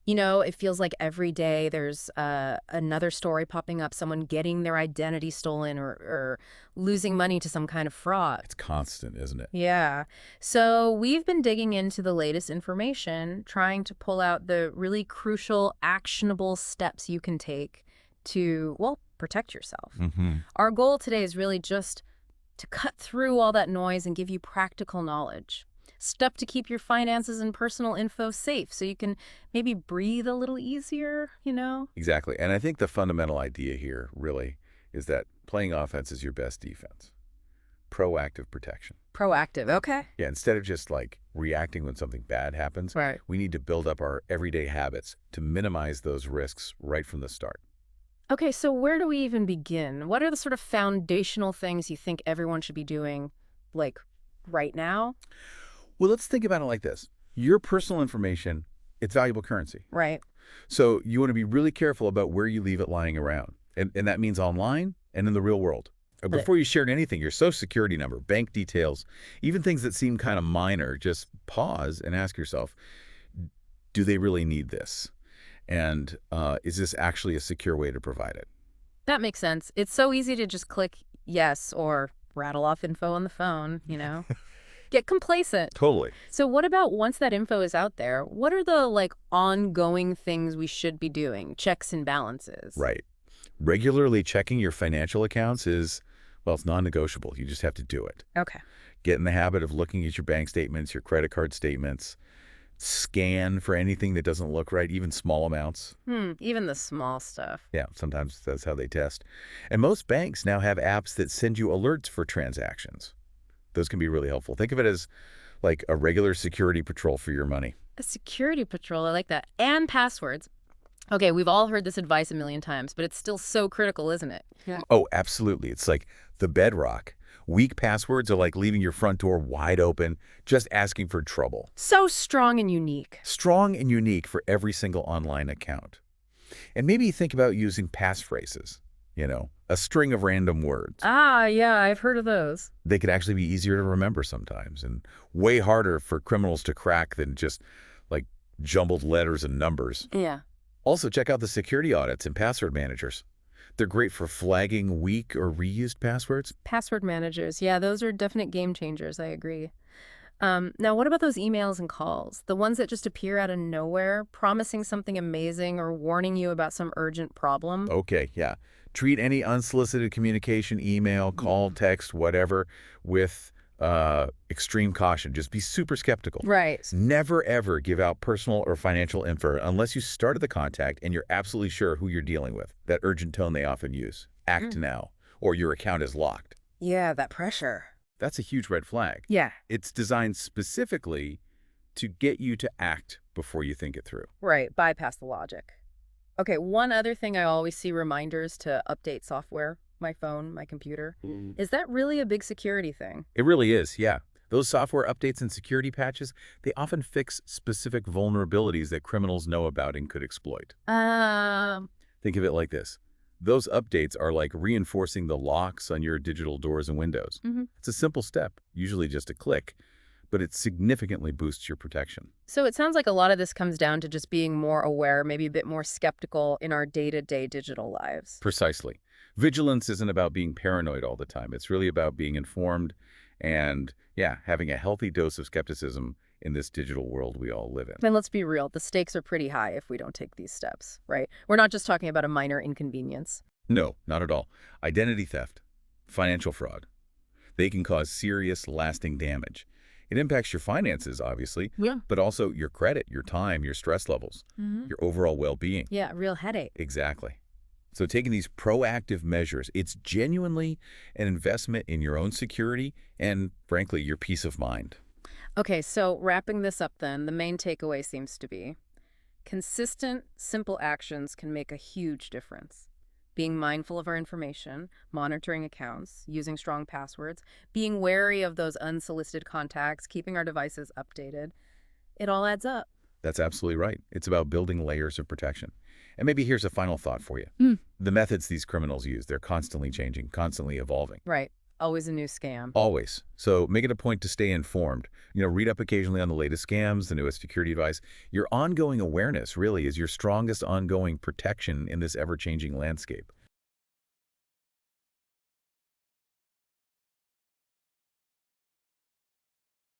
It feels like every day there's another story popping up, someone getting their identity stolen or losing money to some kind of fraud. It's constant, isn't it? Yeah. So we've been digging into the latest information, trying to pull out the really crucial, actionable steps you can take to, well, protect yourself. Hmm. Our goal today is really just to cut through all that noise and give you practical knowledge. Stuff to keep your finances and personal info safe so you can maybe breathe a little easier. Exactly. And I think the fundamental idea here really is that playing offense is your best defense. Proactive protection. Proactive. Okay. Yeah, instead of just like reacting when something bad happens, Right. we need to build up our everyday habits to minimize those risks right from the start. Okay, so where do we even begin? What are the sort of foundational things you think everyone should be doing, like, right now? Well, let's think about it like this. Your personal information, it's valuable currency. Right. So you want to be really careful about where you leave it lying around. And that means online and in the real world. Right. Before you share anything, your social security number, bank details, even things that seem kind of minor, just pause and ask yourself, do they really need this? And is this actually a secure way to provide it? That makes sense. It's so easy to just click yes or rattle off info on the phone. Get complacent. Totally. So what about once that info is out there, what are the, like, ongoing things we should be doing? Checks and balances. Right. Regularly checking your financial accounts is, well, it's non-negotiable. You just have to do it. Okay. Get in the habit of looking at your bank statements, your credit card statements. Scan for anything that doesn't look right, even small amounts. Even the small stuff. Yeah, sometimes that's how they test. And most banks now have apps that send you alerts for transactions. Those can be really helpful. Think of it as like a regular security patrol for your money. A security patrol, I like that. And passwords. Okay, we've all heard this advice a million times, but it's still so critical, isn't it? Yeah. Oh, absolutely. It's like the bedrock. Weak passwords are like leaving your front door wide open, just asking for trouble. So strong and unique. Strong and unique for every single online account. And maybe think about using passphrases, a string of random words. Ah, yeah, I've heard of those. They could actually be easier to remember sometimes and way harder for criminals to crack than just like jumbled letters and numbers. Yeah. Also, check out the security audits and password managers. They're great for flagging weak or reused passwords. Password managers. Yeah, those are definite game changers. I agree. Now, what about those emails and calls? The ones that just appear out of nowhere, promising something amazing or warning you about some urgent problem? Okay, yeah. Treat any unsolicited communication, email, call, text, whatever, with extreme caution. Just be super skeptical. Right. Never, ever give out personal or financial info unless you started the contact and you're absolutely sure who you're dealing with. That urgent tone they often use. Act now, or your account is locked. Yeah, that pressure. That's a huge red flag. Yeah. It's designed specifically to get you to act before you think it through. Right. Bypass the logic. Okay, one other thing I always see reminders to update software, my phone, my computer. Is that really a big security thing? It really is, yeah. Those software updates and security patches, they often fix specific vulnerabilities that criminals know about and could exploit. Think of it like this. Those updates are like reinforcing the locks on your digital doors and windows. It's a simple step, usually just a click, but it significantly boosts your protection. So it sounds like a lot of this comes down to just being more aware, maybe a bit more skeptical in our day-to-day digital lives. Precisely. Vigilance isn't about being paranoid all the time. It's really about being informed and, yeah, having a healthy dose of skepticism in this digital world we all live in. And let's be real, the stakes are pretty high if we don't take these steps, right? We're not just talking about a minor inconvenience. No, not at all. Identity theft, financial fraud, they can cause serious, lasting damage. It impacts your finances, obviously, but also your credit, your time, your stress levels, your overall well-being. Yeah, real headache. Exactly. So taking these proactive measures, it's genuinely an investment in your own security and, frankly, your peace of mind. Okay, so wrapping this up then, the main takeaway seems to be consistent, simple actions can make a huge difference. Being mindful of our information, monitoring accounts, using strong passwords, being wary of those unsolicited contacts, keeping our devices updated. It all adds up. That's absolutely right. It's about building layers of protection. And maybe here's a final thought for you. The methods these criminals use, they're constantly changing, constantly evolving. Right. Always a new scam. Always. So make it a point to stay informed. Read up occasionally on the latest scams, the newest security advice. Your ongoing awareness really is your strongest ongoing protection in this ever-changing landscape.